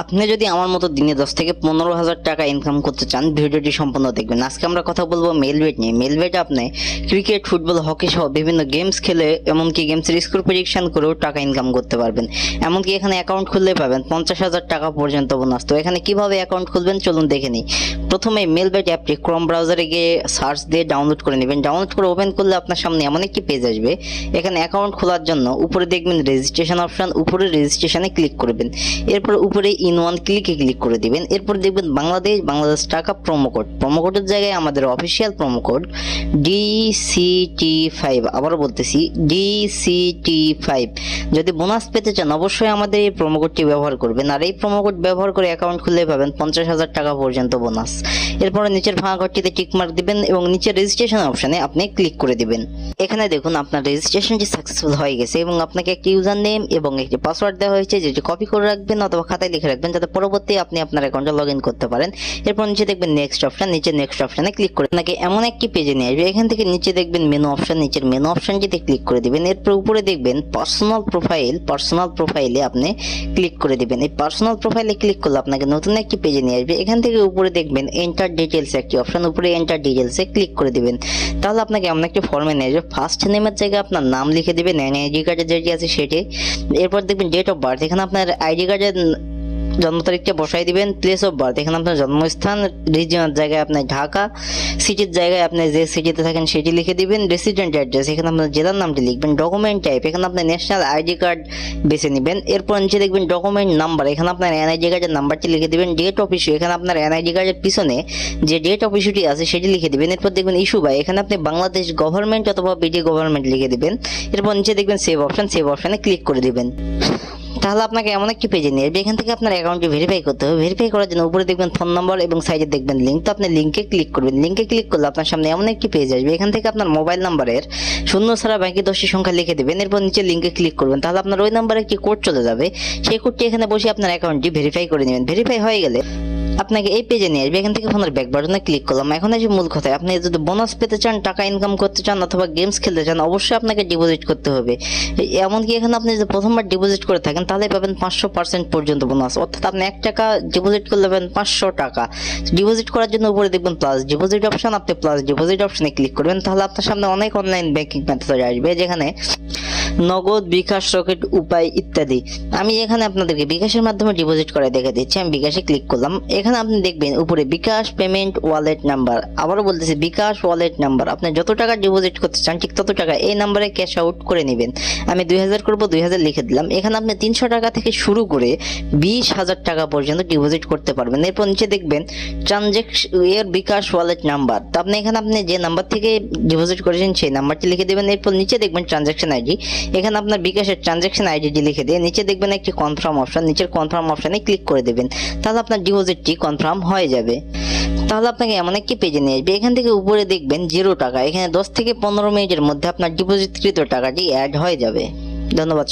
আপনি যদি আমার মতো দিনে 10 থেকে 15,000 টাকা ইনকাম করতে চান, ভিডিওটি সম্পূর্ণ দেখবেন। আজকে আমরা কথা বলবো মেলবেট নিয়ে। মেলবেট আপনি ক্রিকেট, ফুটবল, হকি সহ বিভিন্ন গেমস খেলে, এমনকি গেমসের স্কোর প্রেডিকশন করেও টাকা ইনকাম করতে পারবেন। এমনকি এখানে অ্যাকাউন্ট খুললে পাবেন 50,000 টাকা পর্যন্ত বোনাস। তো এখানে কিভাবে অ্যাকাউন্ট খুলবেন চলুন দেখে নিই। প্রথমে মেলবেট অ্যাপটি ক্রোম ব্রাউজারে গিয়ে সার্চ দিয়ে ডাউনলোড করে নেবেন। ডাউনলোড করে ওপেন করলে আপনার সামনে এমন একটি পেজ আসবে। এখানে অ্যাকাউন্ট খোলার জন্য উপরে দেখবেন রেজিস্ট্রেশন অপশন, উপরে রেজিস্ট্রেশনে ক্লিক করবেন। এরপর উপরে ইন ওয়ান ক্লিকে ক্লিক করে দিবেন। এরপর দেখবেন বাংলাদেশ টাকা প্রোমো কোডের জায়গায় আমাদের অফিসিয়াল প্রোমো কোড DCT5, আবারও বলতেছি DCT5। যদি বোনাস পেতে চান অবশ্যই আমাদের এই প্রোমো কোডটি ব্যবহার করবেন, আর এই প্রোমো কোড ব্যবহার করে অ্যাকাউন্ট খুললে পাবেন 50,000 টাকা পর্যন্ত বোনাস। এরপরে নিচের ফাঁকা ঘরটিতে টিক মার্ক দিবেন এবং নিচের রেজিস্ট্রেশন অপশনে আপনি ক্লিক করে দিবেন। এখানে দেখুন আপনার রেজিস্ট্রেশনটি সাকসেসফুল হয়ে গেছে এবং আপনাকে একটি ইউজার নেম এবং একটি পাসওয়ার্ড দেওয়া হয়েছে, যেটি কপি করে রাখবেন অথবা খাতায় লিখে রাখবেন, যাতে পরবর্তী আপনি আপনার অ্যাকাউন্টে লগ ইন করতে পারেন। এরপর নিচে দেখবেন নেক্সট অপশন, নিচে নেক্সট অপশনে ক্লিক করে আপনাকে এমন একটি পেজে নিয়ে আসবে। এখান থেকে নিচে দেখবেন মেনু অপশন, নিচের মেনু অপশনটিতে ক্লিক করে দিবেন। এরপর উপরে দেখবেন পার্সোনাল প্রোফাইলে আপনি ক্লিক করে দিবেন। এই পার্সোনাল প্রোফাইলে ক্লিক করলে আপনাকে নতুন একটি পেজে নিয়ে আসবে। এখান থেকে উপরে দেখবেন এন্টার ডিটেলস একটি অপশন, উপরে এন্টার ডিটেলসে ক্লিক করে দিবেন। তাহলে আপনাকে এমন একটি ফর্মে নিয়ে আসবে। ফার্স্ট নেমের জায়গায় আপনার নাম লিখে দিবেন, আইডি কার্ডে যেটি আছে সেটি। এরপর দেখবেন ডেট অফ বার্থ, এখানে আপনার আইডি কার্ডের জন্ম তারিখটা বসাই দিবেন। প্লেস অফ বার্থ, এখানে আপনার জন্মস্থান। রিজিয়নের জায়গায় আপনি ঢাকা, সিটির জায়গায় আপনি যে সিটিতে থাকেন সেটি লিখে দিবেন। রেসিডেন্ট অ্যাড্রেস, এখানে আপনার জেলার নামটি লিখবেন। ডকুমেন্ট টাইপ, এখানে আপনি ন্যাশনাল আইডি কার্ড বেছে নেবেন। এরপর নিচে দেখবেন ডকুমেন্ট নাম্বার, এখানে আপনার এনআইডি কার্ডের নাম্বারটি লিখে দিবেন। ডেট অফ ইস্যু, এখানে আপনার এনআইডি কার্ডের পিছনে যে ডেট অফ ইস্যুটি আছে সেটি লিখে দিবেন। এরপর দেখবেন ইস্যু বাই, এখানে আপনি বাংলাদেশ গভর্নমেন্ট অথবা বিডি গভর্নমেন্ট লিখে দিবেন। এরপর নিচে দেখবেন সেভ অপশনে ক্লিক করে দিবেন। তাহলে আপনাকে এমন একটি পেজে নিয়ে আসবে। এখান থেকে আপনার অ্যাকাউন্টটি ভেরিফাই করতে হবে। ভেরিফাই করার জন্য উপরে দেখবেন ফোন নম্বর এবং সাইডে দেখবেন লিঙ্ক। তো আপনি লিঙ্কে ক্লিক করবেন। লিঙ্কে ক্লিক করলে আপনার সামনে এমন একটি পেজ আসবে। এখান থেকে আপনার মোবাইল নাম্বারের শূন্য ছাড়া বাকি 10টি সংখ্যা লিখে দেবেন। এরপর নিচে লিঙ্কে ক্লিক করবেন। তাহলে আপনার ওই নাম্বারে একটি কোড চলে যাবে। সেই কোডটি এখানে বসে আপনার অ্যাকাউন্টটি ভেরিফাই করে নেবেন। ভেরিফাই হয়ে গেলে আপনাকে এই পেজে নিয়ে আসবে। এখান থেকে ফোনের ব্যাক বাটনে ক্লিক করলাম। এখন আসি মূল কথায়। আপনি যদি বোনাস পেতে চান, টাকা ইনকাম করতে চান অথবা গেমস খেলতে চান, অবশ্যই আপনাকে ডিপোজিট করতে হবে। এমনকি এখানে আপনি যদি প্রথমবার ডিপোজিট করে থাকেন তাহলে পাবেন 500% পর্যন্ত বোনাস। অর্থাৎ আপনি 1 টাকা ডিপোজিট করলে পাবেন 500 টাকা। ডিপোজিট করার জন্য উপরে দেখবেন প্লাস ডিপোজিট অপশন, আপনি প্লাস ডিপোজিট অপশনে ক্লিক করবেন। তাহলে আপনার সামনে অনেক অনলাইন ব্যাংকিং মেথড আসবে, যেখানে নগদ, বিকাশ, রকেট, উপায় ইত্যাদি। আমি এখানে আপনাদেরকে বিকাশের মাধ্যমে ডিপোজিট করে দেখে দিচ্ছি। আমি বিকাশে ক্লিক করলাম। এখানে আপনি দেখবেন উপরে বিকাশ পেমেন্ট ওয়ালেট নাম্বার, আবারও বলতেছি বিকাশ ওয়ালেট নাম্বার। আপনি যত টাকা ডিপোজিট করতে চান ঠিক তত টাকা এই নাম্বারে ক্যাশ আউট করে নেবেন। আমি 2000 করব, 2000 লিখে দিলাম। এখানে আপনি 300 টাকা থেকে শুরু করে 20,000 টাকা পর্যন্ত ডিপোজিট করতে পারবেন। এরপর নিচে দেখবেন ট্রানজ্যাকশন এর বিকাশ ওয়ালেট নাম্বার। তো আপনি এখানে আপনি যে নাম্বার থেকে ডিপোজিট করেছেন সেই নাম্বারটি লিখে দেবেন। এরপর নিচে দেখবেন ট্রানজ্যাকশন আইডি, এখানে আপনার বিকাশের ট্রানজ্যাকশন আইডিটি লিখে দিয়ে নিচে দেখবেন একটি কনফার্ম অপশন, নিচের কনফার্ম অপশনে ক্লিক করে দেবেন। তাহলে আপনার ডিপোজিটটি কনফার্ম হয়ে যাবে। তাহলে আপনাকে এমন একটি পেজে নিয়ে আসবে। এখান থেকে উপরে দেখবেন 0 টাকা, এখানে 10 থেকে 15 মিনিটের মধ্যে আপনার ডিপোজিটকৃত টাকাটি অ্যাড হয়ে যাবে। ধন্যবাদ।